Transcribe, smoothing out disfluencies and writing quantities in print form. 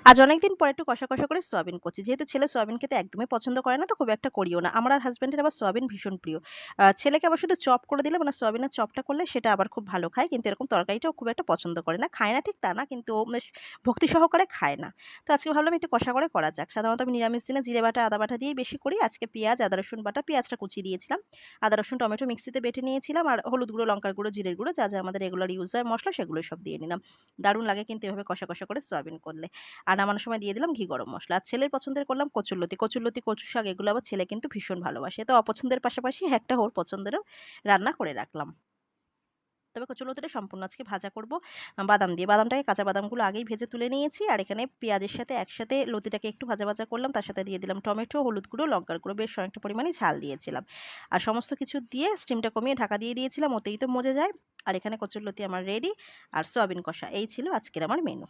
আজ অনেকদিন পর একটু কষা, কষা করে সয়াবিন করছি। যেহেতু ছেলে সয়াবিন খেতে একদমই পছন্দ করে না, তো খুব একটা করিও না। আমার আর হাসব্যান্ডের আবার সয়াবিন ভীষণ প্রিয়। ছেলেকে আবার শুধু চপ করে দিলে, মানে সয়াবিনের চপটা করলে সেটা আবার খুব ভালো খায়। কিন্তু এরকম তরকারিটাও খুব একটা পছন্দ করে না। খায় না ঠিক তা না, কিন্তু ও বেশ ভক্তি সহকারে খায় না। তো আজকে ভাবলাম একটু কষা করে করা যাক। সাধারণত আমি নিরামিষ দিনে জিরে বাটা, আদা বাটা দিয়েই বেশি করি। আজকে পেঁয়াজ, আদা রসুন বাটা, পেঁয়াজটা কুচিয়ে দিয়েছিলাম। আদা রসুন টমেটো মিক্সিতে বেটে নিয়েছিলাম। আর হলুদ গুঁড়ো, লঙ্কার গুঁড়ো, জিরের গুঁড়ো যা, যা আমাদের রেগুলার ইউজ হয় মসলা সেগুলো সব দিয়ে নিলাম। দারুণ লাগে কিন্তু এভাবে কষা, কষা করে সয়াবিন করলে। আর নামানোর সময় দিয়ে দিলাম ঘি গরম মসলা। আর ছেলের পছন্দের করলাম কচুরলতি। কচুরলতি, কচু শাক এগুলো আবার ছেলে কিন্তু ভীষণ ভালোবাসে। তো অপছন্দের পাশাপাশি একটা ওর পছন্দেরও রান্না করে রাখলাম। তবে কচুরলতিটা সম্পূর্ণ আজকে ভাজা করব বাদাম দিয়ে। বাদামটাকে, কাঁচা বাদামগুলো আগেই ভেজে তুলে নিয়েছি। আর এখানে পেঁয়াজের সাথে একসাথে লতিটাকে একটু ভাজা, ভাজা করলাম। তার সাথে দিয়ে দিলাম টমেটো, হলুদ গুঁড়ো, লঙ্কার গুঁড়ো, বেশ অনেকটা পরিমাণে ঝাল দিয়েছিলাম। আর সমস্ত কিছু দিয়ে স্টিমটা কমিয়ে ঢাকা দিয়ে দিয়েছিলাম। ওতেই তো মজে যায়। আর এখানে কচুরলতি আমার রেডি। আর সয়াবিন কষা। এই ছিল আজকের আমার মেনু।